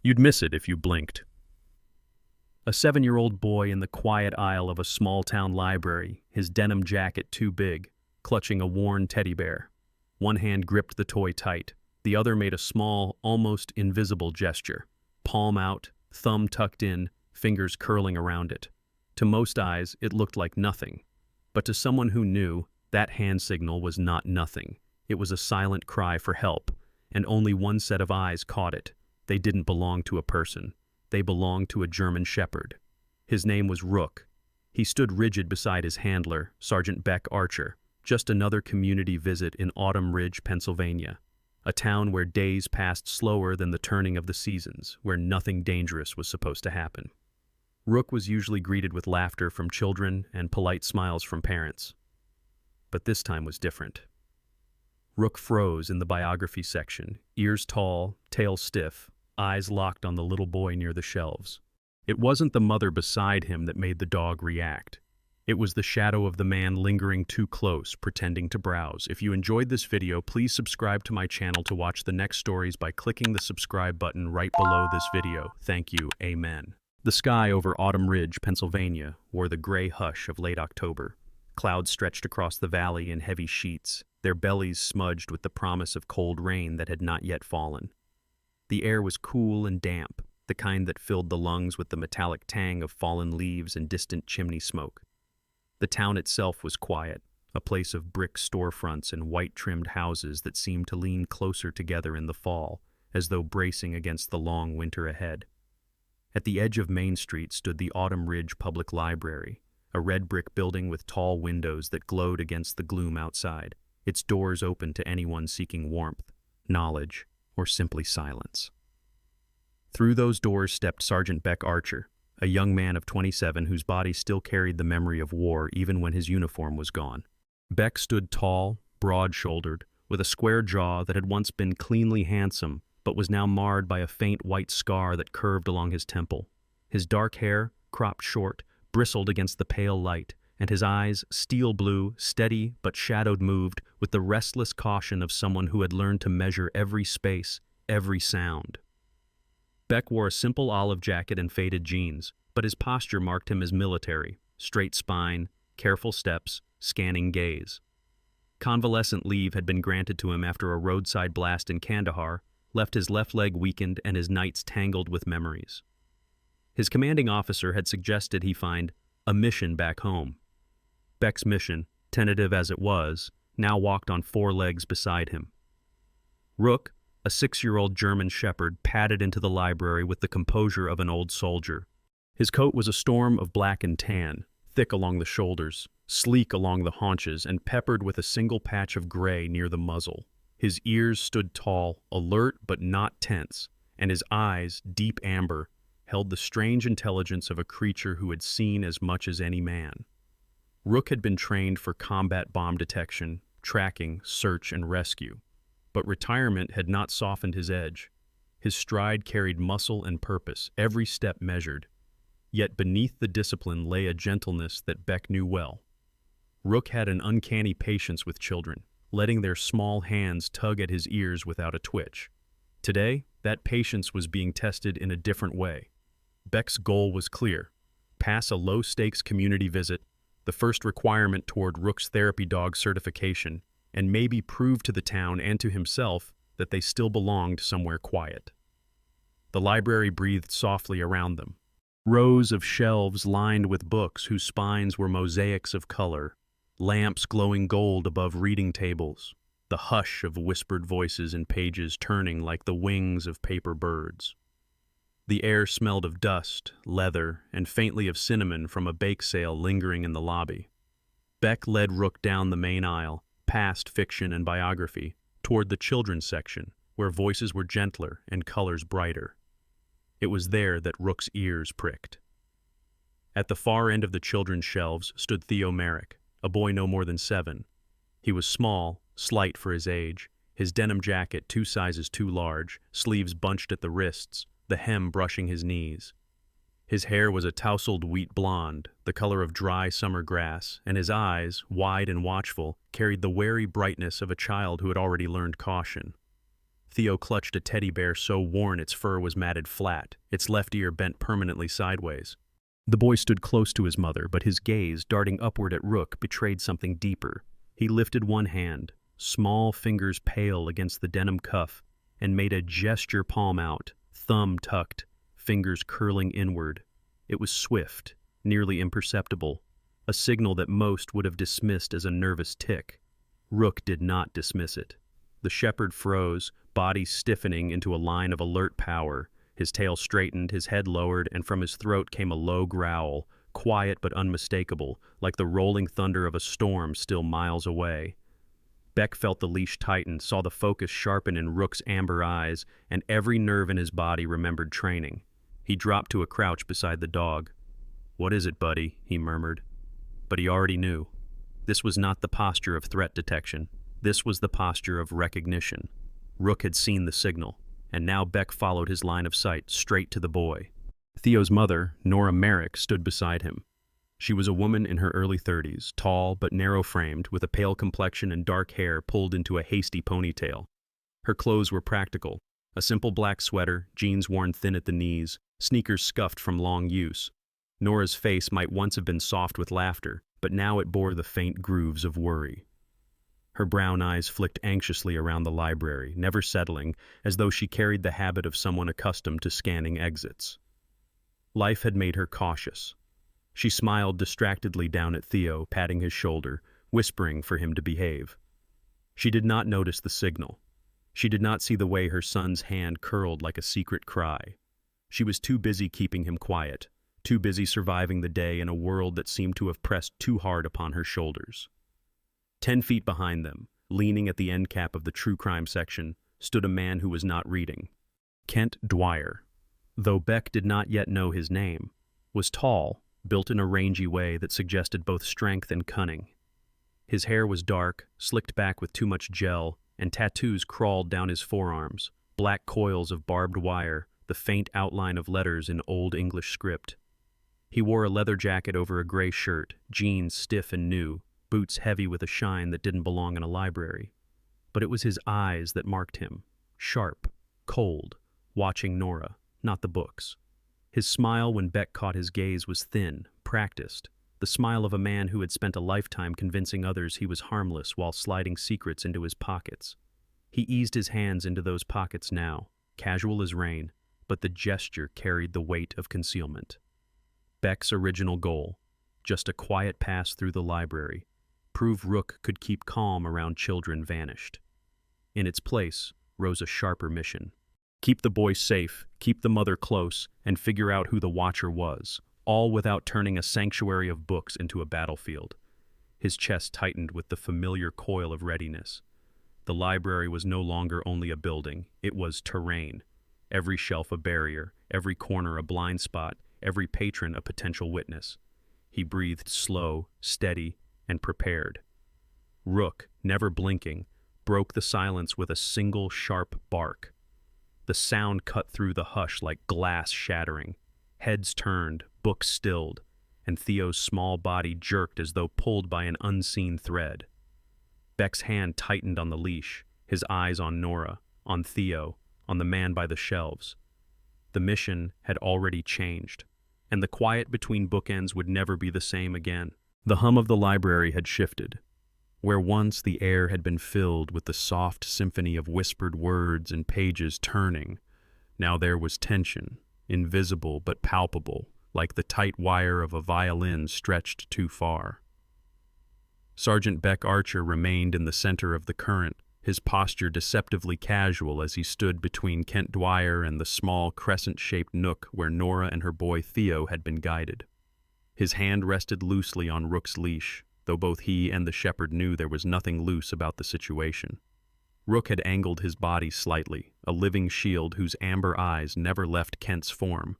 You'd miss it if you blinked. A 7-year-old boy in the quiet aisle of a small-town library, his denim jacket too big, clutching a worn teddy bear. One hand gripped the toy tight, the other made a small, almost invisible gesture. Palm out, thumb tucked in, fingers curling around it. To most eyes, it looked like nothing. But to someone who knew, that hand signal was not nothing. It was a silent cry for help, and only one set of eyes caught it. They didn't belong to a person. They belonged to a German shepherd. His name was Rook. He stood rigid beside his handler, Sergeant Beck Archer, just another community visit in Autumn Ridge, Pennsylvania, a town where days passed slower than the turning of the seasons, where nothing dangerous was supposed to happen. Rook was usually greeted with laughter from children and polite smiles from parents. But this time was different. Rook froze in the biography section, ears tall, tail stiff, eyes locked on the little boy near the shelves. It wasn't the mother beside him that made the dog react. It was the shadow of the man lingering too close, pretending to browse. If you enjoyed this video, please subscribe to my channel to watch the next stories by clicking the subscribe button right below this video. Thank you. Amen. The sky over Autumn Ridge, Pennsylvania, wore the gray hush of late October. Clouds stretched across the valley in heavy sheets, their bellies smudged with the promise of cold rain that had not yet fallen. The air was cool and damp, the kind that filled the lungs with the metallic tang of fallen leaves and distant chimney smoke. The town itself was quiet, a place of brick storefronts and white-trimmed houses that seemed to lean closer together in the fall, as though bracing against the long winter ahead. At the edge of Main Street stood the Autumn Ridge Public Library, a red brick building with tall windows that glowed against the gloom outside, its doors open to anyone seeking warmth, knowledge, or simply silence. Through those doors stepped Sergeant Beck Archer, a young man of 27 whose body still carried the memory of war even when his uniform was gone. Beck stood tall, broad-shouldered, with a square jaw that had once been cleanly handsome, but was now marred by a faint white scar that curved along his temple. His dark hair, cropped short, bristled against the pale light, and his eyes, steel blue, steady but shadowed, moved with the restless caution of someone who had learned to measure every space, every sound. Beck wore a simple olive jacket and faded jeans, but his posture marked him as military, straight spine, careful steps, scanning gaze. Convalescent leave had been granted to him after a roadside blast in Kandahar left his left leg weakened and his nights tangled with memories. His commanding officer had suggested he find a mission back home. Beck's mission, tentative as it was, now walked on 4 legs beside him. Rook, a 6-year-old German shepherd, padded into the library with the composure of an old soldier. His coat was a storm of black and tan, thick along the shoulders, sleek along the haunches, and peppered with a single patch of gray near the muzzle. His ears stood tall, alert but not tense, and his eyes, deep amber, held the strange intelligence of a creature who had seen as much as any man. Rook had been trained for combat bomb detection, tracking, search, and rescue, but retirement had not softened his edge. His stride carried muscle and purpose, every step measured. Yet beneath the discipline lay a gentleness that Beck knew well. Rook had an uncanny patience with children, letting their small hands tug at his ears without a twitch. Today, that patience was being tested in a different way. Beck's goal was clear: pass a low-stakes community visit, the first requirement toward Rook's therapy dog certification, and maybe prove to the town and to himself that they still belonged somewhere quiet. The library breathed softly around them. Rows of shelves lined with books whose spines were mosaics of color, lamps glowing gold above reading tables, the hush of whispered voices in pages turning like the wings of paper birds. The air smelled of dust, leather, and faintly of cinnamon from a bake sale lingering in the lobby. Beck led Rook down the main aisle, past fiction and biography, toward the children's section, where voices were gentler and colors brighter. It was there that Rook's ears pricked. At the far end of the children's shelves stood Theo Merrick, a boy no more than 7. He was small, slight for his age, his denim jacket 2 sizes too large, sleeves bunched at the wrists, the hem brushing his knees. His hair was a tousled wheat blonde, the color of dry summer grass, and his eyes, wide and watchful, carried the wary brightness of a child who had already learned caution. Theo clutched a teddy bear so worn its fur was matted flat, its left ear bent permanently sideways. The boy stood close to his mother, but his gaze, darting upward at Rook, betrayed something deeper. He lifted one hand, small fingers pale against the denim cuff, and made a gesture, palm out, thumb tucked, fingers curling inward. It was swift, nearly imperceptible, a signal that most would have dismissed as a nervous tic. Rook did not dismiss it. The shepherd froze, body stiffening into a line of alert power. His tail straightened, his head lowered, and from his throat came a low growl, quiet but unmistakable, like the rolling thunder of a storm still miles away. Beck felt the leash tighten, saw the focus sharpen in Rook's amber eyes, and every nerve in his body remembered training. He dropped to a crouch beside the dog. "What is it, buddy?" he murmured. But he already knew. This was not the posture of threat detection. This was the posture of recognition. Rook had seen the signal, and now Beck followed his line of sight straight to the boy. Theo's mother, Nora Merrick, stood beside him. She was a woman in her early 30s, tall but narrow-framed, with a pale complexion and dark hair pulled into a hasty ponytail. Her clothes were practical, a simple black sweater, jeans worn thin at the knees, sneakers scuffed from long use. Nora's face might once have been soft with laughter, but now it bore the faint grooves of worry. Her brown eyes flicked anxiously around the library, never settling, as though she carried the habit of someone accustomed to scanning exits. Life had made her cautious. She smiled distractedly down at Theo, patting his shoulder, whispering for him to behave. She did not notice the signal. She did not see the way her son's hand curled like a secret cry. She was too busy keeping him quiet, too busy surviving the day in a world that seemed to have pressed too hard upon her shoulders. 10 feet behind them, leaning at the end cap of the true crime section, stood a man who was not reading. Kent Dwyer, though Beck did not yet know his name, was tall, built in a rangy way that suggested both strength and cunning. His hair was dark, slicked back with too much gel, and tattoos crawled down his forearms, black coils of barbed wire, the faint outline of letters in Old English script. He wore a leather jacket over a gray shirt, jeans stiff and new, boots heavy with a shine that didn't belong in a library. But it was his eyes that marked him, sharp, cold, watching Nora, not the books. His smile when Beck caught his gaze was thin, practiced, the smile of a man who had spent a lifetime convincing others he was harmless while sliding secrets into his pockets. He eased his hands into those pockets now, casual as rain, but the gesture carried the weight of concealment. Beck's original goal, just a quiet pass through the library, prove Rook could keep calm around children, vanished. In its place rose a sharper mission. Keep the boy safe, keep the mother close, and figure out who the watcher was, all without turning a sanctuary of books into a battlefield. His chest tightened with the familiar coil of readiness. The library was no longer only a building, it was terrain. Every shelf a barrier, every corner a blind spot, every patron a potential witness. He breathed slow, steady, and prepared. Rook, never blinking, broke the silence with a single sharp bark. The sound cut through the hush like glass shattering. Heads turned, books stilled, and Theo's small body jerked as though pulled by an unseen thread. Beck's hand tightened on the leash, his eyes on Nora, on Theo, on the man by the shelves. The mission had already changed, and the quiet between bookends would never be the same again. The hum of the library had shifted. Where once the air had been filled with the soft symphony of whispered words and pages turning, now there was tension, invisible but palpable, like the tight wire of a violin stretched too far. Sergeant Beck Archer remained in the center of the current, his posture deceptively casual as he stood between Kent Dwyer and the small crescent-shaped nook where Nora and her boy Theo had been guided. His hand rested loosely on Rook's leash, though both he and the shepherd knew there was nothing loose about the situation. Rook had angled his body slightly, a living shield whose amber eyes never left Kent's form.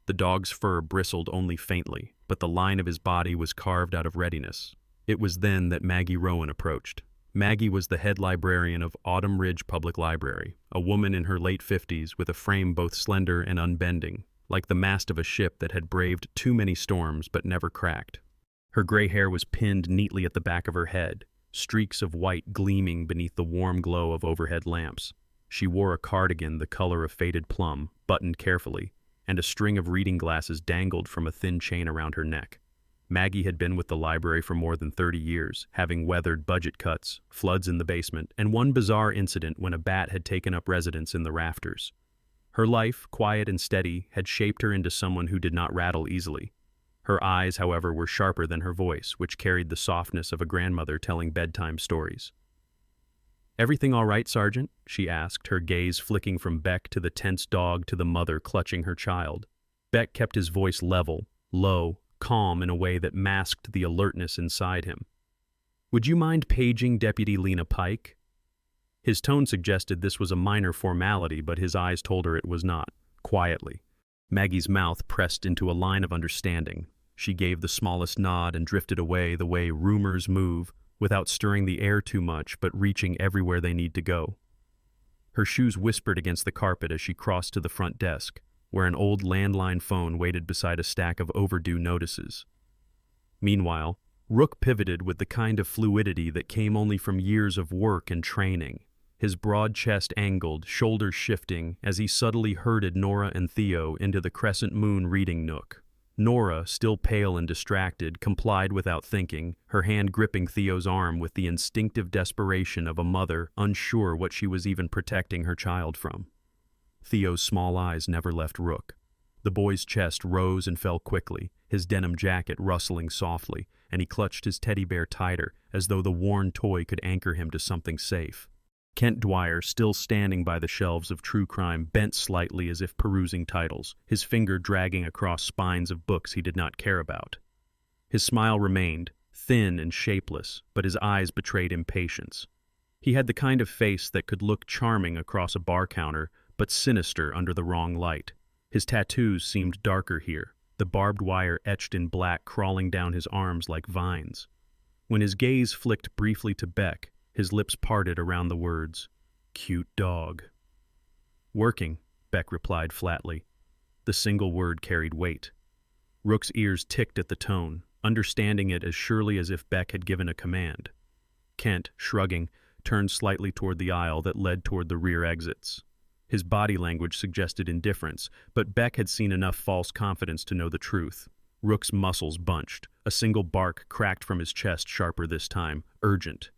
The dog's fur bristled only faintly, but the line of his body was carved out of readiness. It was then that Maggie Rowan approached. Maggie was the head librarian of Autumn Ridge Public Library, a woman in her late 50s with a frame both slender and unbending, like the mast of a ship that had braved too many storms but never cracked. Her gray hair was pinned neatly at the back of her head, streaks of white gleaming beneath the warm glow of overhead lamps. She wore a cardigan the color of faded plum, buttoned carefully, and a string of reading glasses dangled from a thin chain around her neck. Maggie had been with the library for more than 30 years, having weathered budget cuts, floods in the basement, and one bizarre incident when a bat had taken up residence in the rafters. Her life, quiet and steady, had shaped her into someone who did not rattle easily. Her eyes, however, were sharper than her voice, which carried the softness of a grandmother telling bedtime stories. "Everything all right, Sergeant?" she asked, her gaze flicking from Beck to the tense dog to the mother clutching her child. Beck kept his voice level, low, calm in a way that masked the alertness inside him. "Would you mind paging Deputy Lena Pike?" His tone suggested this was a minor formality, but his eyes told her it was not. Quietly. Maggie's mouth pressed into a line of understanding. She gave the smallest nod and drifted away the way rumors move, without stirring the air too much, but reaching everywhere they need to go. Her shoes whispered against the carpet as she crossed to the front desk, where an old landline phone waited beside a stack of overdue notices. Meanwhile, Rook pivoted with the kind of fluidity that came only from years of work and training, his broad chest angled, shoulders shifting, as he subtly herded Nora and Theo into the crescent moon reading nook. Nora, still pale and distracted, complied without thinking, her hand gripping Theo's arm with the instinctive desperation of a mother unsure what she was even protecting her child from. Theo's small eyes never left Rook. The boy's chest rose and fell quickly, his denim jacket rustling softly, and he clutched his teddy bear tighter, as though the worn toy could anchor him to something safe. Kent Dwyer, still standing by the shelves of true crime, bent slightly as if perusing titles, his finger dragging across spines of books he did not care about. His smile remained, thin and shapeless, but his eyes betrayed impatience. He had the kind of face that could look charming across a bar counter, but sinister under the wrong light. His tattoos seemed darker here, the barbed wire etched in black crawling down his arms like vines. When his gaze flicked briefly to Beck, his lips parted around the words, "Cute dog." "Working," Beck replied flatly. The single word carried weight. Rook's ears ticked at the tone, understanding it as surely as if Beck had given a command. Kent, shrugging, turned slightly toward the aisle that led toward the rear exits. His body language suggested indifference, but Beck had seen enough false confidence to know the truth. Rook's muscles bunched. A single bark cracked from his chest, sharper this time, urgent.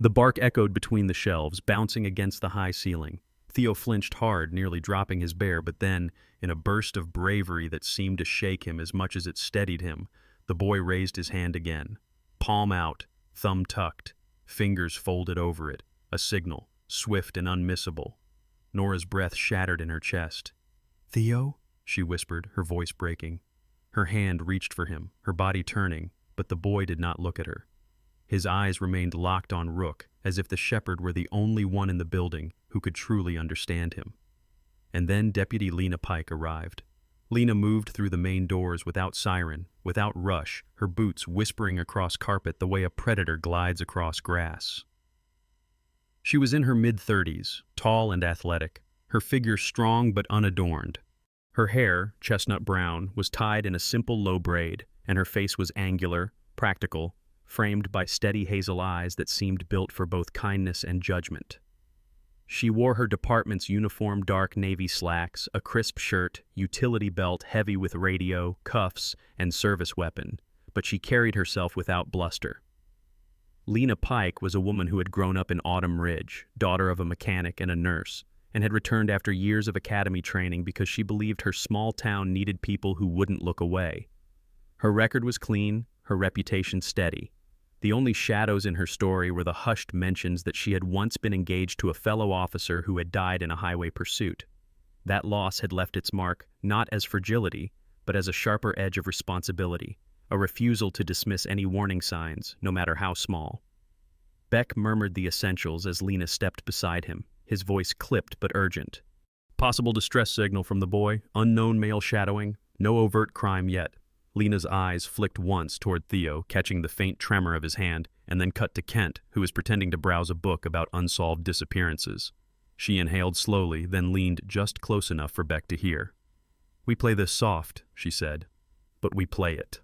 The bark echoed between the shelves, bouncing against the high ceiling. Theo flinched hard, nearly dropping his bear, but then, in a burst of bravery that seemed to shake him as much as it steadied him, the boy raised his hand again. Palm out, thumb tucked, fingers folded over it, a signal, swift and unmissable. Nora's breath shattered in her chest. "Theo?" she whispered, her voice breaking. Her hand reached for him, her body turning, but the boy did not look at her. His eyes remained locked on Rook, as if the shepherd were the only one in the building who could truly understand him. And then Deputy Lena Pike arrived. Lena moved through the main doors without siren, without rush, her boots whispering across carpet the way a predator glides across grass. She was in her mid-30s, tall and athletic, her figure strong but unadorned. Her hair, chestnut brown, was tied in a simple low braid, and her face was angular, practical, framed by steady hazel eyes that seemed built for both kindness and judgment. She wore her department's uniform dark navy slacks, a crisp shirt, utility belt heavy with radio, cuffs, and service weapon, but she carried herself without bluster. Lena Pike was a woman who had grown up in Autumn Ridge, daughter of a mechanic and a nurse, and had returned after years of academy training because she believed her small town needed people who wouldn't look away. Her record was clean, her reputation steady. The only shadows in her story were the hushed mentions that she had once been engaged to a fellow officer who had died in a highway pursuit. That loss had left its mark not as fragility, but as a sharper edge of responsibility, a refusal to dismiss any warning signs, no matter how small. Beck murmured the essentials as Lena stepped beside him, his voice clipped but urgent. "Possible distress signal from the boy, unknown male shadowing, no overt crime yet." Lena's eyes flicked once toward Theo, catching the faint tremor of his hand, and then cut to Kent, who was pretending to browse a book about unsolved disappearances. She inhaled slowly, then leaned just close enough for Beck to hear. "We play this soft," she said, "but we play it."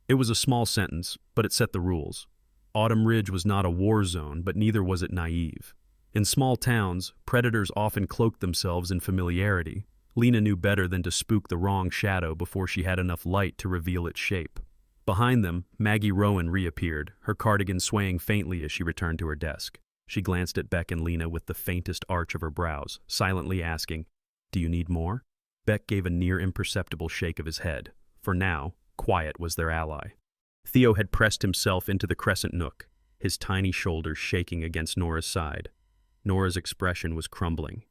It was a small sentence, but it set the rules. Autumn Ridge was not a war zone, but neither was it naive. In small towns, predators often cloaked themselves in familiarity. Lena knew better than to spook the wrong shadow before she had enough light to reveal its shape. Behind them, Maggie Rowan reappeared, her cardigan swaying faintly as she returned to her desk. She glanced at Beck and Lena with the faintest arch of her brows, silently asking, "Do you need more?" Beck gave a near imperceptible shake of his head. For now, quiet was their ally. Theo had pressed himself into the crescent nook, his tiny shoulders shaking against Nora's side. Nora's expression was crumbling.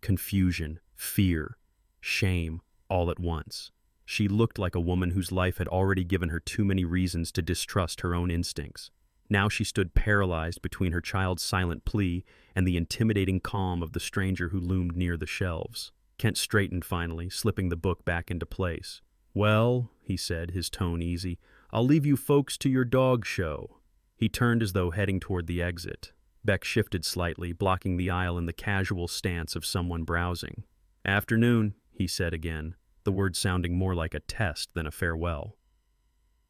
Confusion, fear, shame, all at once. She looked like a woman whose life had already given her too many reasons to distrust her own instincts. Now she stood paralyzed between her child's silent plea and the intimidating calm of the stranger who loomed near the shelves. Kent straightened finally, slipping the book back into place. "Well," he said, his tone easy, "I'll leave you folks to your dog show." He turned as though heading toward the exit. Beck shifted slightly, blocking the aisle in the casual stance of someone browsing. "Afternoon," he said again, the words sounding more like a test than a farewell.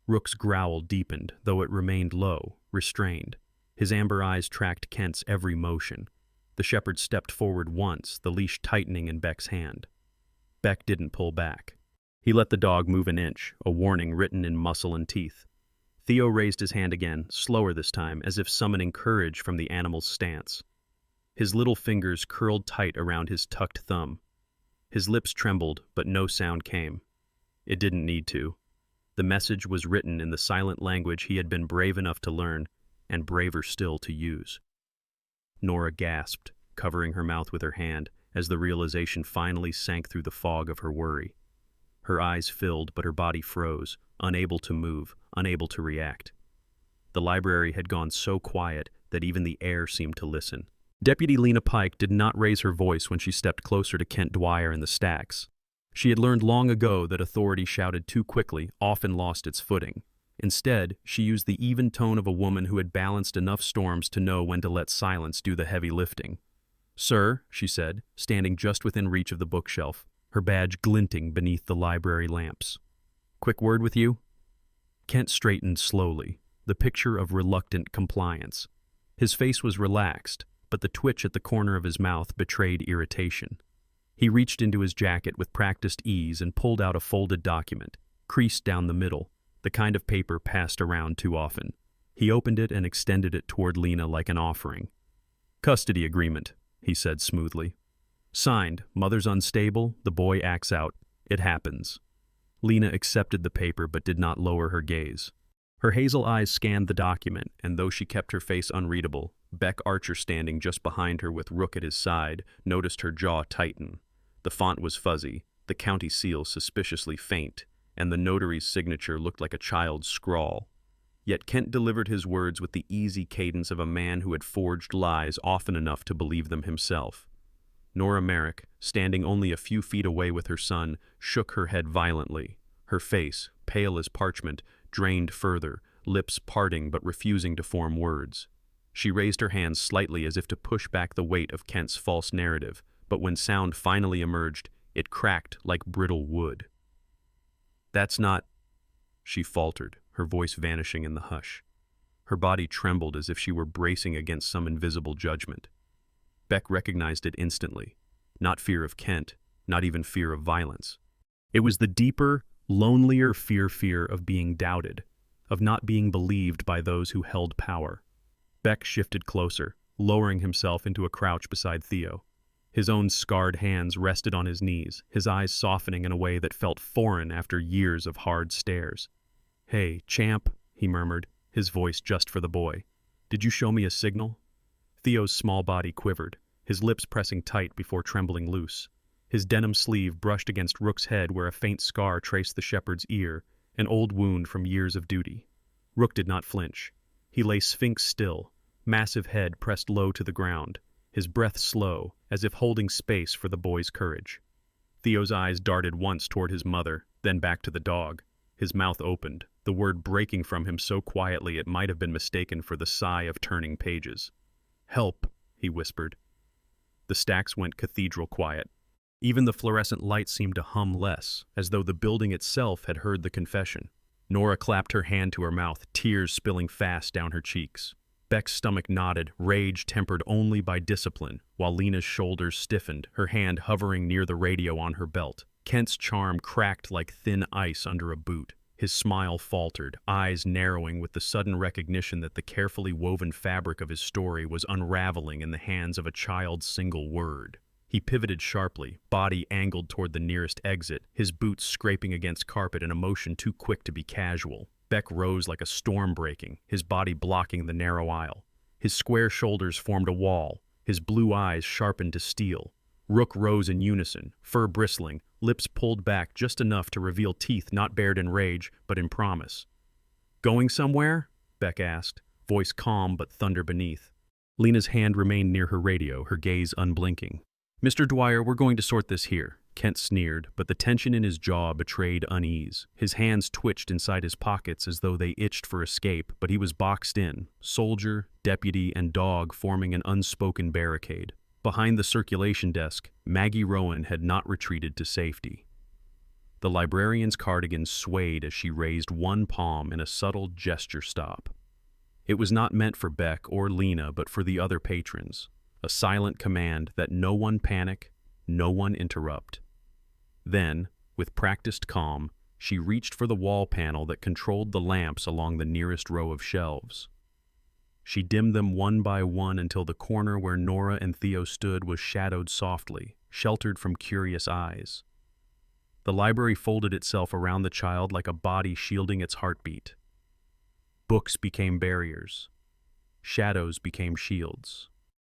Rook's growl deepened, though it remained low, restrained. His amber eyes tracked Kent's every motion. The shepherd stepped forward once, the leash tightening in Beck's hand. Beck didn't pull back. He let the dog move an inch, a warning written in muscle and teeth. Theo raised his hand again, slower this time, as if summoning courage from the animal's stance. His little fingers curled tight around his tucked thumb. His lips trembled, but no sound came. It didn't need to. The message was written in the silent language he had been brave enough to learn, and braver still to use. Nora gasped, covering her mouth with her hand, as the realization finally sank through the fog of her worry. Her eyes filled, but her body froze, unable to move, unable to react. The library had gone so quiet that even the air seemed to listen. Deputy Lena Pike did not raise her voice when she stepped closer to Kent Dwyer and the stacks. She had learned long ago that authority shouted too quickly often lost its footing. Instead, she used the even tone of a woman who had balanced enough storms to know when to let silence do the heavy lifting. "Sir," she said, standing just within reach of the bookshelf, her badge glinting beneath the library lamps. "Quick word with you?" Kent straightened slowly, the picture of reluctant compliance. His face was relaxed, but the twitch at the corner of his mouth betrayed irritation. He reached into his jacket with practiced ease and pulled out a folded document, creased down the middle, the kind of paper passed around too often. He opened it and extended it toward Lena like an offering. "Custody agreement," he said smoothly. "Signed, mother's unstable, the boy acts out. It happens." Lena accepted the paper but did not lower her gaze. Her hazel eyes scanned the document, and though she kept her face unreadable, Beck Archer, standing just behind her with Rook at his side, noticed her jaw tighten. The font was fuzzy, the county seal suspiciously faint, and the notary's signature looked like a child's scrawl. Yet Kent delivered his words with the easy cadence of a man who had forged lies often enough to believe them himself. Nora Merrick, standing only a few feet away with her son, shook her head violently. Her face, pale as parchment, drained further, lips parting but refusing to form words. She raised her hands slightly as if to push back the weight of Kent's false narrative, but when sound finally emerged, it cracked like brittle wood. "That's not—" she faltered, her voice vanishing in the hush. Her body trembled as if she were bracing against some invisible judgment. Beck recognized it instantly. Not fear of Kent, not even fear of violence. It was the deeper, lonelier fear of being doubted, of not being believed by those who held power. Beck shifted closer, lowering himself into a crouch beside Theo. His own scarred hands rested on his knees, his eyes softening in a way that felt foreign after years of hard stares. "Hey, champ," he murmured, his voice just for the boy. "Did you show me a signal?" Theo's small body quivered, his lips pressing tight before trembling loose. His denim sleeve brushed against Rook's head where a faint scar traced the shepherd's ear, an old wound from years of duty. Rook did not flinch. He lay sphinx still, massive head pressed low to the ground, his breath slow, as if holding space for the boy's courage. Theo's eyes darted once toward his mother, then back to the dog. His mouth opened, the word breaking from him so quietly it might have been mistaken for the sigh of turning pages. "Help," he whispered. The stacks went cathedral quiet. Even the fluorescent light seemed to hum less, as though the building itself had heard the confession. Nora clapped her hand to her mouth, tears spilling fast down her cheeks. Beck's stomach knotted, rage tempered only by discipline, while Lena's shoulders stiffened, her hand hovering near the radio on her belt. Kent's charm cracked like thin ice under a boot. His smile faltered, eyes narrowing with the sudden recognition that the carefully woven fabric of his story was unraveling in the hands of a child's single word. He pivoted sharply, body angled toward the nearest exit, his boots scraping against carpet in a motion too quick to be casual. Beck rose like a storm breaking, his body blocking the narrow aisle. His square shoulders formed a wall, his blue eyes sharpened to steel. Rook rose in unison, fur bristling, lips pulled back just enough to reveal teeth not bared in rage, but in promise. "Going somewhere?" Beck asked, voice calm but thunder beneath. Lena's hand remained near her radio, her gaze unblinking. "Mr. Dwyer, we're going to sort this here." Kent sneered, but the tension in his jaw betrayed unease. His hands twitched inside his pockets as though they itched for escape, but he was boxed in, soldier, deputy, and dog forming an unspoken barricade. Behind the circulation desk, Maggie Rowan had not retreated to safety. The librarian's cardigan swayed as she raised one palm in a subtle gesture stop. It was not meant for Beck or Lena, but for the other patrons. A silent command that no one panic, no one interrupt. Then, with practiced calm, she reached for the wall panel that controlled the lamps along the nearest row of shelves. She dimmed them one by one until the corner where Nora and Theo stood was shadowed softly, sheltered from curious eyes. The library folded itself around the child like a body shielding its heartbeat. Books became barriers. Shadows became shields.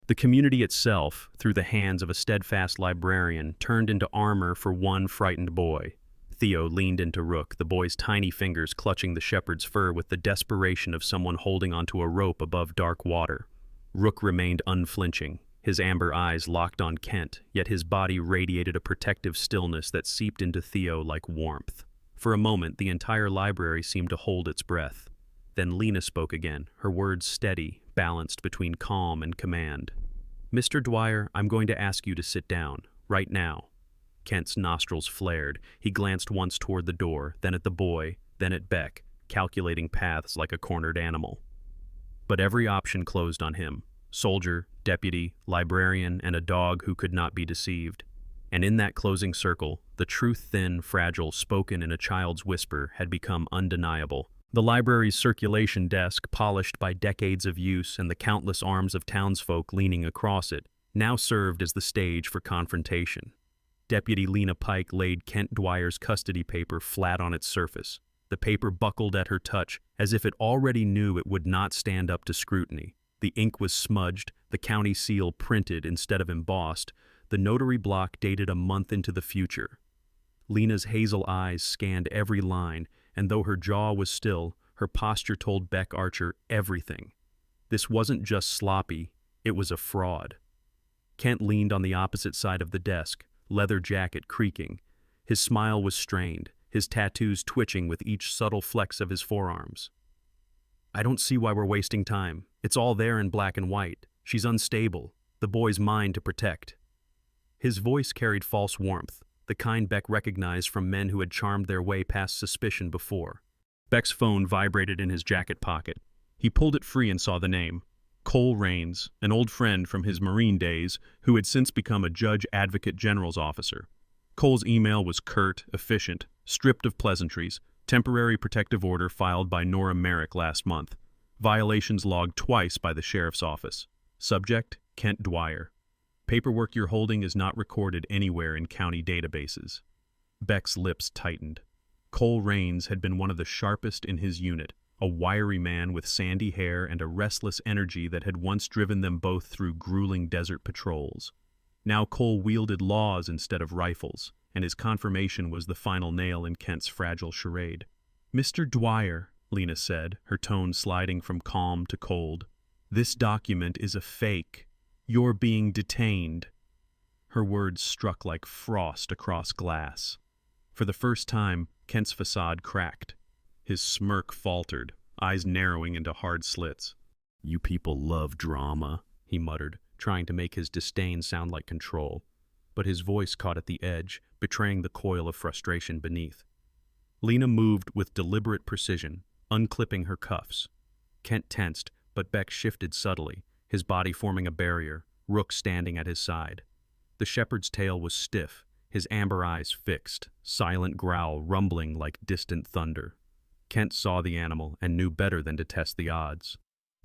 The community itself, through the hands of a steadfast librarian, turned into armor for one frightened boy. Theo leaned into Rook, the boy's tiny fingers clutching the shepherd's fur with the desperation of someone holding onto a rope above dark water. Rook remained unflinching, his amber eyes locked on Kent, yet his body radiated a protective stillness that seeped into Theo like warmth. For a moment, the entire library seemed to hold its breath. Then Lena spoke again, her words steady, balanced between calm and command. "Mr. Dwyer, I'm going to ask you to sit down, right now." Kent's nostrils flared. He glanced once toward the door, then at the boy, then at Beck, calculating paths like a cornered animal. But every option closed on him. Soldier, deputy, librarian, and a dog who could not be deceived. And in that closing circle, the truth thin, fragile, spoken in a child's whisper, had become undeniable. The library's circulation desk, polished by decades of use and the countless arms of townsfolk leaning across it, now served as the stage for confrontation. Deputy Lena Pike laid Kent Dwyer's custody paper flat on its surface. The paper buckled at her touch, as if it already knew it would not stand up to scrutiny. The ink was smudged, the county seal printed instead of embossed, the notary block dated a month into the future. Lena's hazel eyes scanned every line, and though her jaw was still, her posture told Beck Archer everything. This wasn't just sloppy, it was a fraud. Kent leaned on the opposite side of the desk, leather jacket creaking. His smile was strained, his tattoos twitching with each subtle flex of his forearms. "I don't see why we're wasting time. It's all there in black and white. She's unstable, the boy's mine to protect." His voice carried false warmth, the kind Beck recognized from men who had charmed their way past suspicion before. Beck's phone vibrated in his jacket pocket. He pulled it free and saw the name. Cole Rains, an old friend from his Marine days who had since become a Judge Advocate General's officer. Cole's email was curt, efficient, stripped of pleasantries. Temporary protective order filed by Nora Merrick last month. Violations logged twice by the sheriff's office. Subject, Kent Dwyer. Paperwork you're holding is not recorded anywhere in county databases. Beck's lips tightened. Cole Rains had been one of the sharpest in his unit, a wiry man with sandy hair and a restless energy that had once driven them both through grueling desert patrols. Now Cole wielded laws instead of rifles, and his confirmation was the final nail in Kent's fragile charade. "Mr. Dwyer," Lena said, her tone sliding from calm to cold, "this document is a fake. You're being detained." Her words struck like frost across glass. For the first time, Kent's facade cracked. His smirk faltered, eyes narrowing into hard slits. "You people love drama," he muttered, trying to make his disdain sound like control. But his voice caught at the edge, betraying the coil of frustration beneath. Lena moved with deliberate precision, unclipping her cuffs. Kent tensed, but Beck shifted subtly, his body forming a barrier, Rook standing at his side. The shepherd's tail was stiff, his amber eyes fixed, silent growl rumbling like distant thunder. Kent saw the animal and knew better than to test the odds.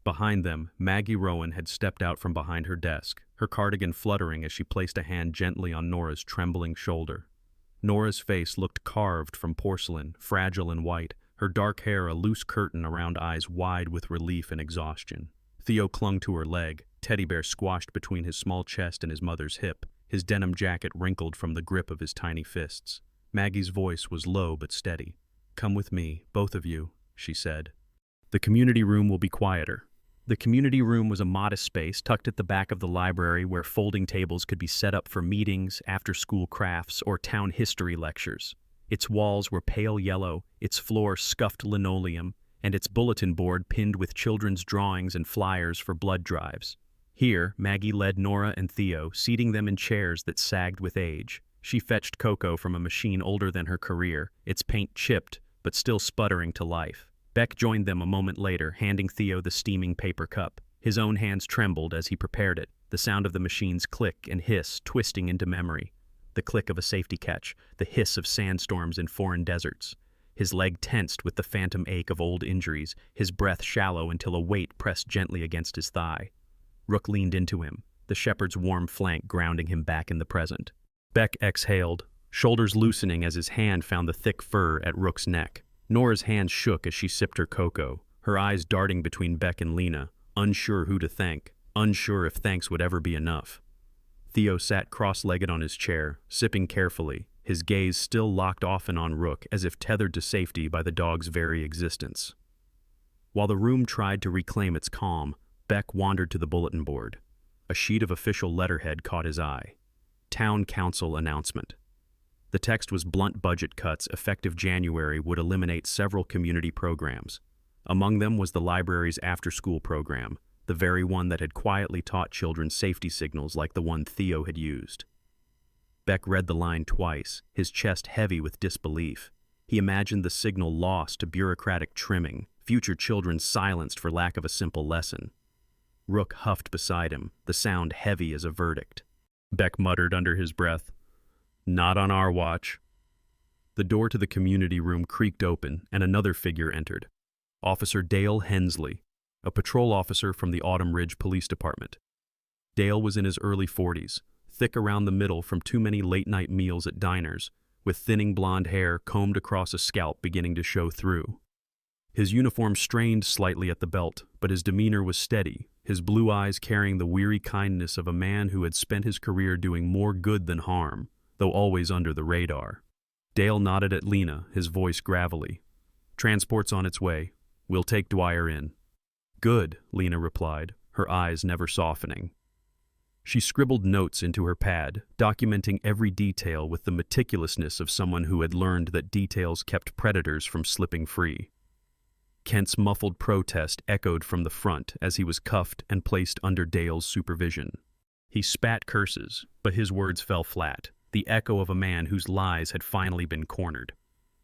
Behind them, Maggie Rowan had stepped out from behind her desk, her cardigan fluttering as she placed a hand gently on Nora's trembling shoulder. Nora's face looked carved from porcelain, fragile and white, her dark hair a loose curtain around eyes wide with relief and exhaustion. Theo clung to her leg, teddy bear squashed between his small chest and his mother's hip, his denim jacket wrinkled from the grip of his tiny fists. Maggie's voice was low but steady. "Come with me, both of you," she said. "The community room will be quieter." The community room was a modest space tucked at the back of the library where folding tables could be set up for meetings, after-school crafts, or town history lectures. Its walls were pale yellow, its floor scuffed linoleum, and its bulletin board pinned with children's drawings and flyers for blood drives. Here, Maggie led Nora and Theo, seating them in chairs that sagged with age. She fetched cocoa from a machine older than her career, its paint chipped, but still sputtering to life. Beck joined them a moment later, handing Theo the steaming paper cup. His own hands trembled as he prepared it, the sound of the machine's click and hiss twisting into memory. The click of a safety catch, the hiss of sandstorms in foreign deserts. His leg tensed with the phantom ache of old injuries, his breath shallow until a weight pressed gently against his thigh. Rook leaned into him, the shepherd's warm flank grounding him back in the present. Beck exhaled, shoulders loosening as his hand found the thick fur at Rook's neck. Nora's hand shook as she sipped her cocoa, her eyes darting between Beck and Lena, unsure who to thank, unsure if thanks would ever be enough. Theo sat cross-legged on his chair, sipping carefully, his gaze still locked often on Rook as if tethered to safety by the dog's very existence. While the room tried to reclaim its calm, Beck wandered to the bulletin board. A sheet of official letterhead caught his eye. Town Council Announcement. The text was blunt budget cuts effective January would eliminate several community programs. Among them was the library's after-school program, the very one that had quietly taught children safety signals like the one Theo had used. Beck read the line twice, his chest heavy with disbelief. He imagined the signal lost to bureaucratic trimming, future children silenced for lack of a simple lesson. Rook huffed beside him, the sound heavy as a verdict. Beck muttered under his breath, "Not on our watch." The door to the community room creaked open, and another figure entered. Officer Dale Hensley, a patrol officer from the Autumn Ridge Police Department. Dale was in his early 40s, thick around the middle from too many late-night meals at diners, with thinning blonde hair combed across a scalp beginning to show through. His uniform strained slightly at the belt, but his demeanor was steady, his blue eyes carrying the weary kindness of a man who had spent his career doing more good than harm, though always under the radar. Dale nodded at Lena, his voice gravelly. "Transport's on its way. We'll take Dwyer in." "Good," Lena replied, her eyes never softening. She scribbled notes into her pad, documenting every detail with the meticulousness of someone who had learned that details kept predators from slipping free. Kent's muffled protest echoed from the front as he was cuffed and placed under Dale's supervision. He spat curses, but his words fell flat, the echo of a man whose lies had finally been cornered.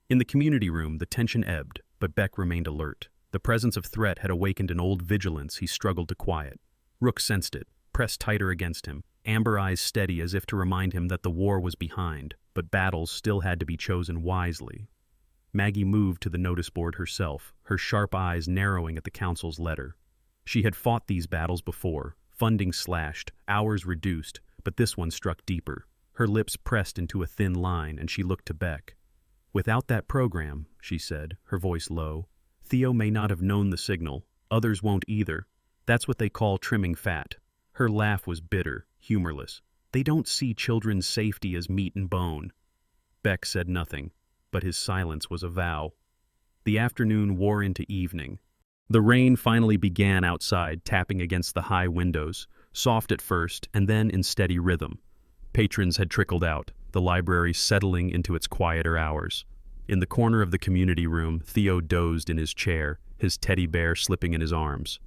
In the community room, the tension ebbed, but Beck remained alert. The presence of threat had awakened an old vigilance he struggled to quiet. Rook sensed it, pressed tighter against him, amber eyes steady as if to remind him that the war was behind, but battles still had to be chosen wisely. Maggie moved to the notice board herself, her sharp eyes narrowing at the council's letter. She had fought these battles before, funding slashed, hours reduced, but this one struck deeper. Her lips pressed into a thin line, and she looked to Beck. "Without that program," she said, her voice low, "Theo may not have known the signal. Others won't either. That's what they call trimming fat." Her laugh was bitter, humorless. "They don't see children's safety as meat and bone." Beck said nothing, but his silence was a vow. The afternoon wore into evening. The rain finally began outside, tapping against the high windows, soft at first and then in steady rhythm. Patrons had trickled out, the library settling into its quieter hours. In the corner of the community room, Theo dozed in his chair, his teddy bear slipping in his arms.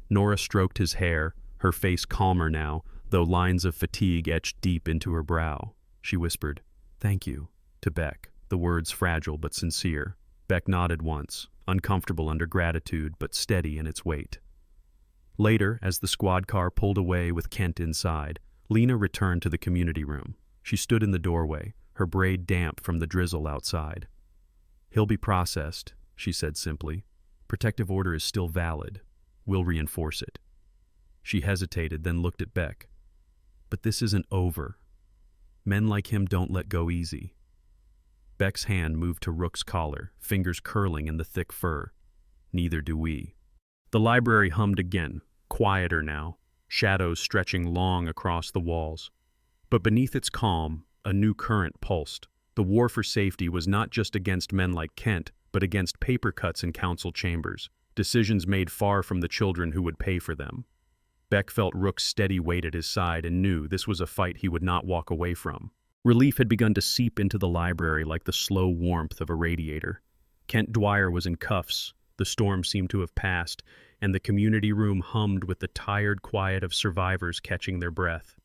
Nora stroked his hair, her face calmer now, though lines of fatigue etched deep into her brow. She whispered, "Thank you," to Beck, the words fragile but sincere. Beck nodded once, uncomfortable under gratitude but steady in its weight. Later, as the squad car pulled away with Kent inside, Lena returned to the community room. She stood in the doorway, her braid damp from the drizzle outside. "He'll be processed," she said simply. "Protective order is still valid. We'll reinforce it." She hesitated, then looked at Beck. "But this isn't over. Men like him don't let go easy." Beck's hand moved to Rook's collar, fingers curling in the thick fur. "Neither do we." The library hummed again, quieter now, shadows stretching long across the walls. But beneath its calm, a new current pulsed. The war for safety was not just against men like Kent, but against paper cuts in council chambers, decisions made far from the children who would pay for them. Beck felt Rook's steady weight at his side and knew this was a fight he would not walk away from. Relief had begun to seep into the library like the slow warmth of a radiator. Kent Dwyer was in cuffs, the storm seemed to have passed, and the community room hummed with the tired quiet of survivors catching their breath.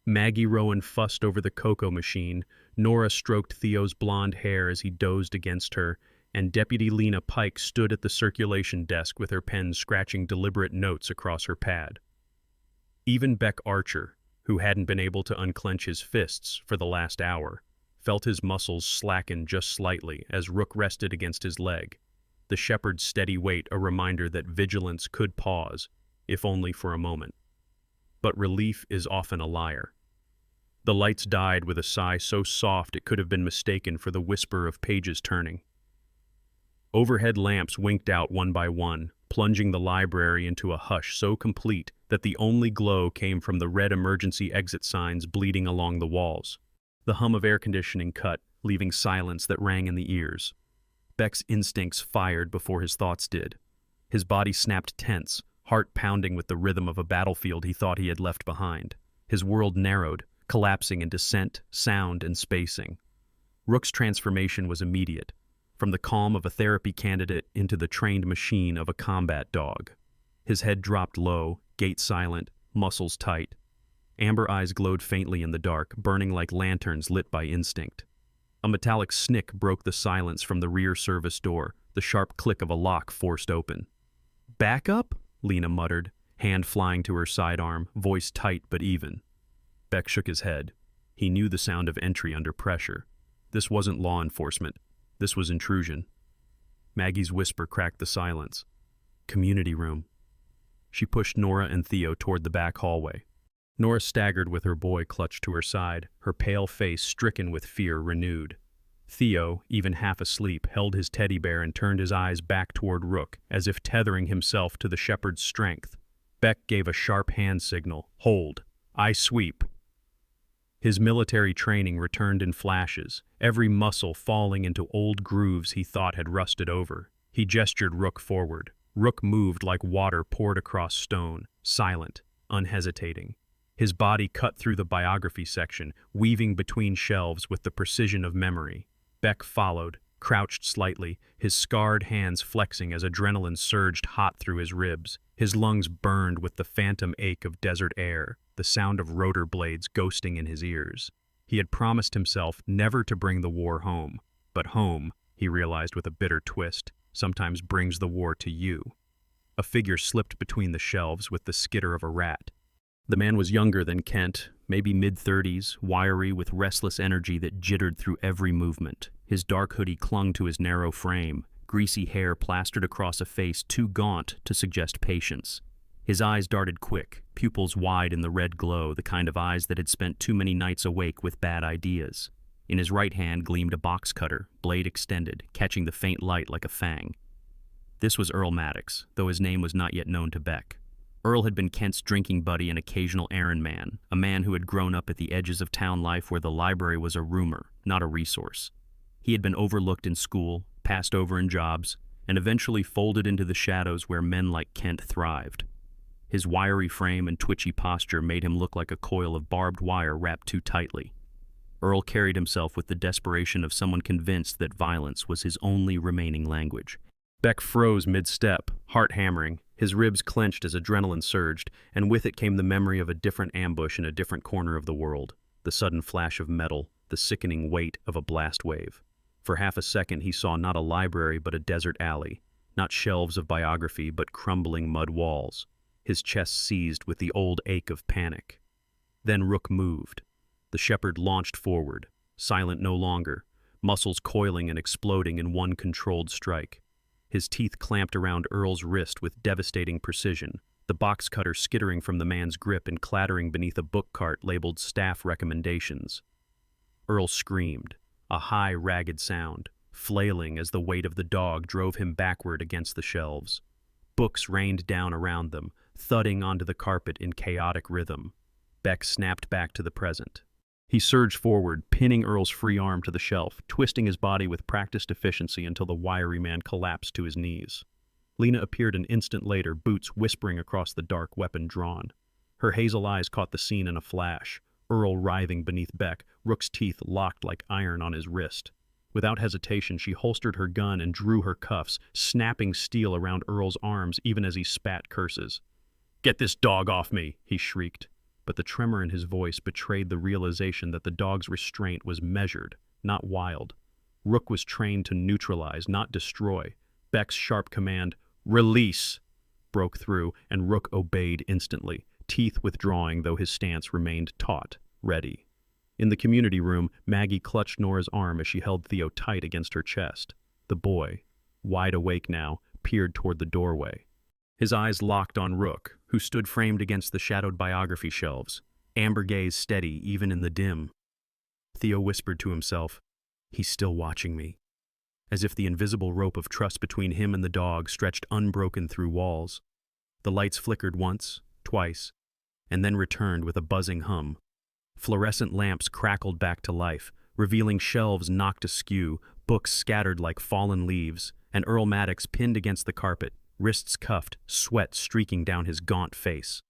Maggie Rowan fussed over the cocoa machine, Nora stroked Theo's blonde hair as he dozed against her, and Deputy Lena Pike stood at the circulation desk with her pen scratching deliberate notes across her pad. Even Beck Archer, who hadn't been able to unclench his fists for the last hour, felt his muscles slacken just slightly as Rook rested against his leg, the shepherd's steady weight a reminder that vigilance could pause, if only for a moment. But relief is often a liar. The lights died with a sigh so soft it could have been mistaken for the whisper of pages turning. Overhead lamps winked out one by one, plunging the library into a hush so complete that the only glow came from the red emergency exit signs bleeding along the walls. The hum of air conditioning cut, leaving silence that rang in the ears. Beck's instincts fired before his thoughts did. His body snapped tense, heart pounding with the rhythm of a battlefield he thought he had left behind. His world narrowed, collapsing into scent, sound, and spacing. Rook's transformation was immediate, from the calm of a therapy candidate into the trained machine of a combat dog. His head dropped low, gait silent, muscles tight. Amber eyes glowed faintly in the dark, burning like lanterns lit by instinct. A metallic snick broke the silence from the rear service door, the sharp click of a lock forced open. "Back up?" Lena muttered, hand flying to her sidearm, voice tight but even. Beck shook his head. He knew the sound of entry under pressure. This wasn't law enforcement. This was intrusion. Maggie's whisper cracked the silence. "Community room." She pushed Nora and Theo toward the back hallway. Nora staggered with her boy clutched to her side, her pale face stricken with fear renewed. Theo, even half asleep, held his teddy bear and turned his eyes back toward Rook, as if tethering himself to the shepherd's strength. Beck gave a sharp hand signal. "Hold. I sweep." His military training returned in flashes, every muscle falling into old grooves he thought had rusted over. He gestured Rook forward. Rook moved like water poured across stone, silent, unhesitating. His body cut through the biography section, weaving between shelves with the precision of memory. Beck followed, crouched slightly, his scarred hands flexing as adrenaline surged hot through his ribs. His lungs burned with the phantom ache of desert air, the sound of rotor blades ghosting in his ears. He had promised himself never to bring the war home. But home, he realized with a bitter twist, sometimes brings the war to you. A figure slipped between the shelves with the skitter of a rat. The man was younger than Kent, maybe mid-30s, wiry with restless energy that jittered through every movement. His dark hoodie clung to his narrow frame, greasy hair plastered across a face too gaunt to suggest patience. His eyes darted quick, pupils wide in the red glow, the kind of eyes that had spent too many nights awake with bad ideas. In his right hand gleamed a box cutter, blade extended, catching the faint light like a fang. This was Earl Maddox, though his name was not yet known to Beck. Earl had been Kent's drinking buddy and occasional errand man, a man who had grown up at the edges of town life where the library was a rumor, not a resource. He had been overlooked in school, passed over in jobs, and eventually folded into the shadows where men like Kent thrived. His wiry frame and twitchy posture made him look like a coil of barbed wire wrapped too tightly. Earl carried himself with the desperation of someone convinced that violence was his only remaining language. Beck froze mid-step, heart hammering, his ribs clenched as adrenaline surged, and with it came the memory of a different ambush in a different corner of the world, the sudden flash of metal, the sickening weight of a blast wave. For half a second he saw not a library but a desert alley, not shelves of biography but crumbling mud walls. his chest seized with the old ache of panic. Then Rook moved. The shepherd launched forward, silent no longer, muscles coiling and exploding in one controlled strike. His teeth clamped around Earl's wrist with devastating precision, the box cutter skittering from the man's grip and clattering beneath a book cart labeled Staff Recommendations. Earl screamed, a high, ragged sound, flailing as the weight of the dog drove him backward against the shelves. Books rained down around them, thudding onto the carpet in chaotic rhythm. Beck snapped back to the present. He surged forward, pinning Earl's free arm to the shelf, twisting his body with practiced efficiency until the wiry man collapsed to his knees. Lena appeared an instant later, boots whispering across the dark, weapon drawn. Her hazel eyes caught the scene in a flash, Earl writhing beneath Beck, Rook's teeth locked like iron on his wrist. Without hesitation, she holstered her gun and drew her cuffs, snapping steel around Earl's arms even as he spat curses. "Get this dog off me!" he shrieked. But the tremor in his voice betrayed the realization that the dog's restraint was measured, not wild. Rook was trained to neutralize, not destroy. Beck's sharp command, "Release!" broke through, and Rook obeyed instantly, teeth withdrawing though his stance remained taut, ready. In the community room, Maggie clutched Nora's arm as she held Theo tight against her chest. The boy, wide awake now, peered toward the doorway. His eyes locked on Rook, who stood framed against the shadowed biography shelves, amber gaze steady even in the dim. Theo whispered to himself, "He's still watching me," as if the invisible rope of trust between him and the dog stretched unbroken through walls. The lights flickered once, twice, and then returned with a buzzing hum. Fluorescent lamps crackled back to life, revealing shelves knocked askew, books scattered like fallen leaves, and Earl Maddox pinned against the carpet, wrists cuffed, sweat streaking down his gaunt face.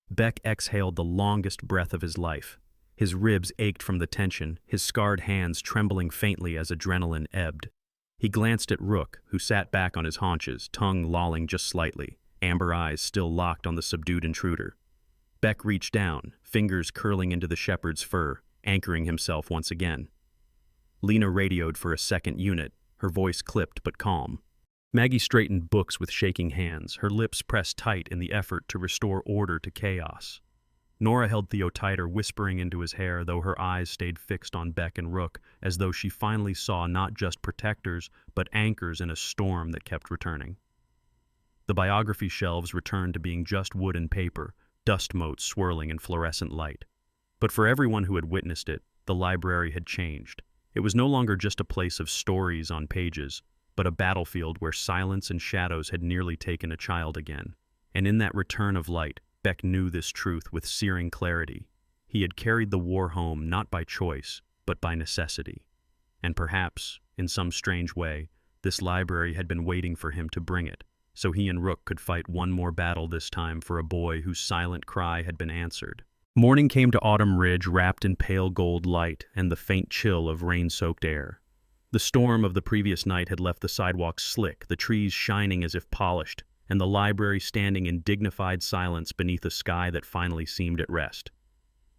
Beck exhaled the longest breath of his life. His ribs ached from the tension, his scarred hands trembling faintly as adrenaline ebbed. He glanced at Rook, who sat back on his haunches, tongue lolling just slightly, amber eyes still locked on the subdued intruder. Beck reached down, fingers curling into the shepherd's fur, anchoring himself once again. Lena radioed for a second unit, her voice clipped but calm. Maggie straightened books with shaking hands, her lips pressed tight in the effort to restore order to chaos. Nora held Theo tighter, whispering into his hair, though her eyes stayed fixed on Beck and Rook, as though she finally saw not just protectors, but anchors in a storm that kept returning. The biography shelves returned to being just wood and paper, dust motes swirling in fluorescent light. But for everyone who had witnessed it, the library had changed. It was no longer just a place of stories on pages, but a battlefield where silence and shadows had nearly taken a child again. And in that return of light, Beck knew this truth with searing clarity. He had carried the war home not by choice, but by necessity. And perhaps, in some strange way, this library had been waiting for him to bring it, so he and Rook could fight one more battle this time for a boy whose silent cry had been answered. Morning came to Autumn Ridge wrapped in pale gold light and the faint chill of rain-soaked air. The storm of the previous night had left the sidewalks slick, the trees shining as if polished, and the library standing in dignified silence beneath a sky that finally seemed at rest.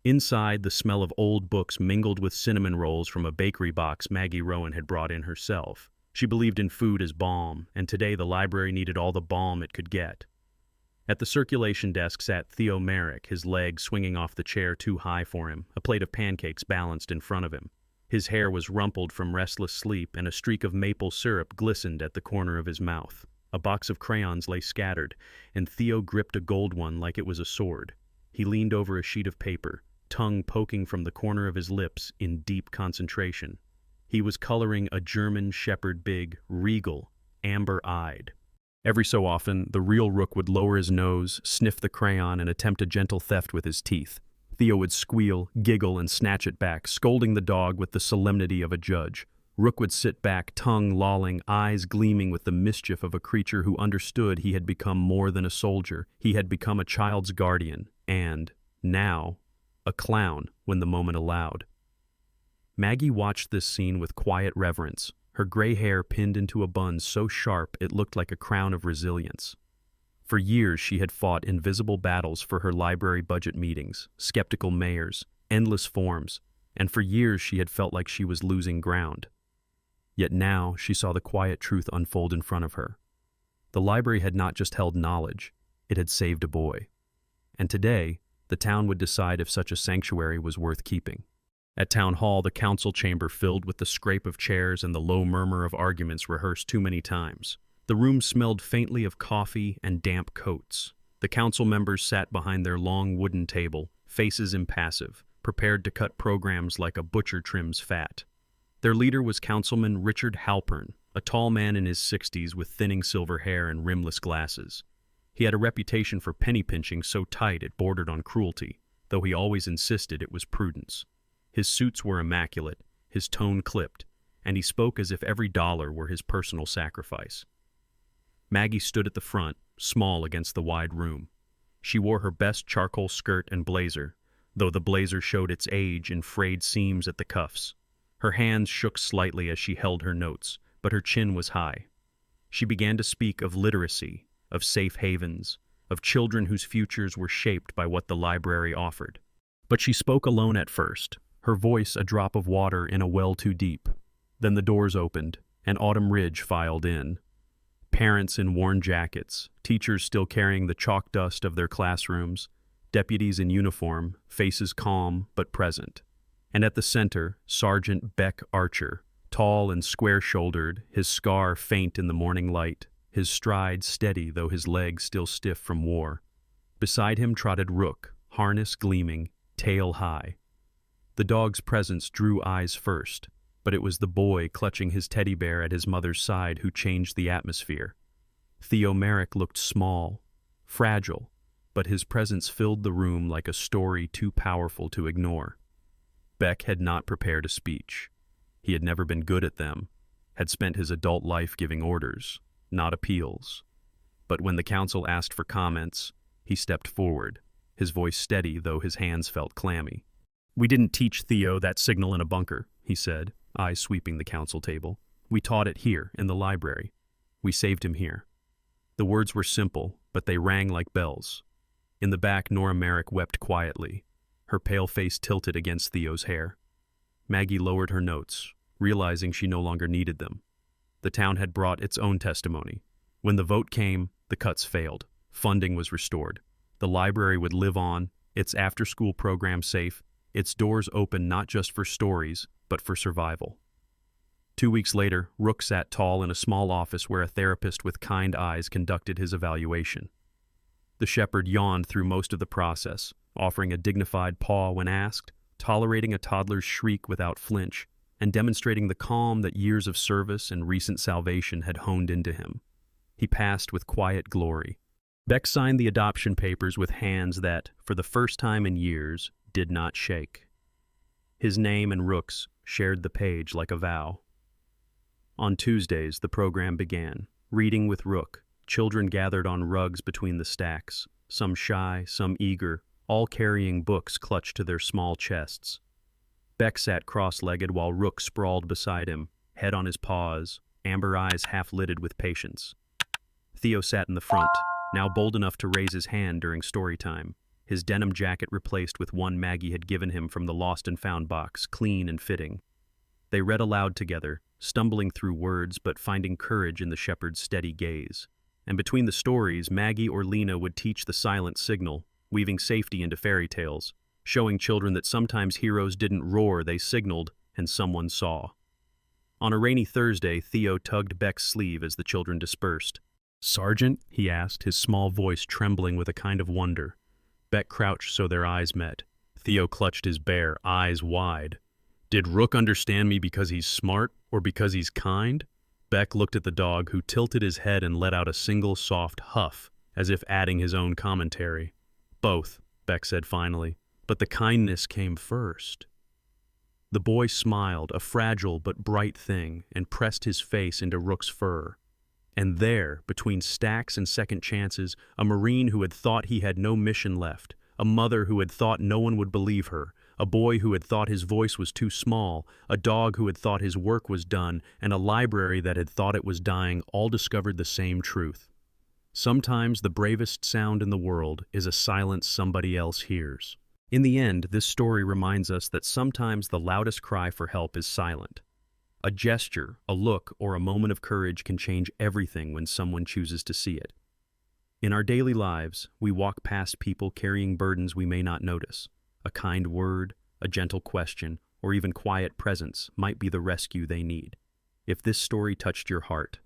Inside, the smell of old books mingled with cinnamon rolls from a bakery box Maggie Rowan had brought in herself. She believed in food as balm, and today the library needed all the balm it could get. At the circulation desk sat Theo Merrick, his legs swinging off the chair too high for him, a plate of pancakes balanced in front of him. His hair was rumpled from restless sleep, and a streak of maple syrup glistened at the corner of his mouth. A box of crayons lay scattered, and Theo gripped a gold one like it was a sword. He leaned over a sheet of paper, tongue poking from the corner of his lips in deep concentration. He was coloring a German shepherd, big, regal, amber-eyed. Every so often, the real Rook would lower his nose, sniff the crayon, and attempt a gentle theft with his teeth. Theo would squeal, giggle, and snatch it back, scolding the dog with the solemnity of a judge. Rook would sit back, tongue lolling, eyes gleaming with the mischief of a creature who understood he had become more than a soldier. He had become a child's guardian, and, now, a clown when the moment allowed. Maggie watched this scene with quiet reverence, her gray hair pinned into a bun so sharp it looked like a crown of resilience. For years she had fought invisible battles for her library budget meetings, skeptical mayors, endless forms, and for years she had felt like she was losing ground. Yet now she saw the quiet truth unfold in front of her. The library had not just held knowledge, It had saved a boy. And today, the town would decide if such a sanctuary was worth keeping. At town hall, the council chamber filled with the scrape of chairs and the low murmur of arguments rehearsed too many times. The room smelled faintly of coffee and damp coats. The council members sat behind their long wooden table, faces impassive, prepared to cut programs like a butcher trims fat. Their leader was Councilman Richard Halpern, a tall man in his 60s with thinning silver hair and rimless glasses. He had a reputation for penny pinching so tight it bordered on cruelty, though he always insisted it was prudence. His suits were immaculate, his tone clipped, and he spoke as if every dollar were his personal sacrifice. Maggie stood at the front, small against the wide room. She wore her best charcoal skirt and blazer, though the blazer showed its age in frayed seams at the cuffs. Her hands shook slightly as she held her notes, but her chin was high. She began to speak of literacy, of safe havens, of children whose futures were shaped by what the library offered. But she spoke alone at first, her voice a drop of water in a well too deep. Then the doors opened, and Autumn Ridge filed in. Parents in worn jackets, teachers still carrying the chalk dust of their classrooms, deputies in uniform, faces calm but present. And at the center, Sergeant Beck Archer, tall and square-shouldered, his scar faint in the morning light, his stride steady though his legs still stiff from war. Beside him trotted Rook, harness gleaming, tail high. The dog's presence drew eyes first, but it was the boy clutching his teddy bear at his mother's side who changed the atmosphere. Theo Merrick looked small, fragile, but his presence filled the room like a story too powerful to ignore. Beck had not prepared a speech. He had never been good at them, had spent his adult life giving orders, not appeals. But when the council asked for comments, he stepped forward, his voice steady though his hands felt clammy. "We didn't teach Theo that signal in a bunker," he said, eyes sweeping the council table. "We taught it here, in the library. We saved him here." The words were simple, but they rang like bells. In the back, Nora Merrick wept quietly, her pale face tilted against Theo's hair. Maggie lowered her notes, realizing she no longer needed them. The town had brought its own testimony. When the vote came, the cuts failed. Funding was restored. The library would live on, its after-school program safe, its doors open not just for stories, but for survival. 2 weeks later, Rook sat tall in a small office where a therapist with kind eyes conducted his evaluation. The shepherd yawned through most of the process, offering a dignified paw when asked, tolerating a toddler's shriek without flinch, and demonstrating the calm that years of service and recent salvation had honed into him. He passed with quiet glory. Beck signed the adoption papers with hands that, for the first time in years, did not shake. His name and Rook's shared the page like a vow. On Tuesdays, the program began. Reading with Rook. Children gathered on rugs between the stacks, some shy, some eager, all carrying books clutched to their small chests. Beck sat cross-legged while Rook sprawled beside him, head on his paws, amber eyes half-lidded with patience. Theo sat in the front, now bold enough to raise his hand during story time, his denim jacket replaced with one Maggie had given him from the lost and found box, clean and fitting. They read aloud together, stumbling through words but finding courage in the shepherd's steady gaze. And between the stories, Maggie or Lena would teach the silent signal, weaving safety into fairy tales, showing children that sometimes heroes didn't roar, they signaled, and someone saw. On a rainy Thursday, Theo tugged Beck's sleeve as the children dispersed. "Sergeant?" he asked, his small voice trembling with a kind of wonder. Beck crouched so their eyes met. Theo clutched his bear, eyes wide. "Did Rook understand me because he's smart, or because he's kind?" Beck looked at the dog, who tilted his head and let out a single soft huff, as if adding his own commentary. "Both," Beck said finally, "but the kindness came first." The boy smiled, a fragile but bright thing, and pressed his face into Rook's fur. And there, between stacks and second chances, a Marine who had thought he had no mission left, a mother who had thought no one would believe her, a boy who had thought his voice was too small, a dog who had thought his work was done, and a library that had thought it was dying, all discovered the same truth. Sometimes the bravest sound in the world is a silence somebody else hears. In the end, this story reminds us that sometimes the loudest cry for help is silent. A gesture, a look, or a moment of courage can change everything when someone chooses to see it. In our daily lives, we walk past people carrying burdens we may not notice. A kind word, a gentle question, or even quiet presence might be the rescue they need. If this story touched your heart,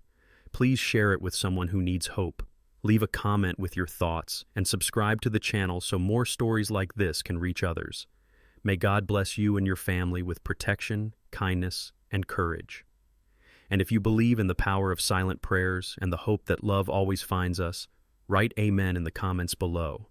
please share it with someone who needs hope. Leave a comment with your thoughts and subscribe to the channel so more stories like this can reach others. May God bless you and your family with protection, kindness, and courage. And if you believe in the power of silent prayers and the hope that love always finds us, write Amen in the comments below.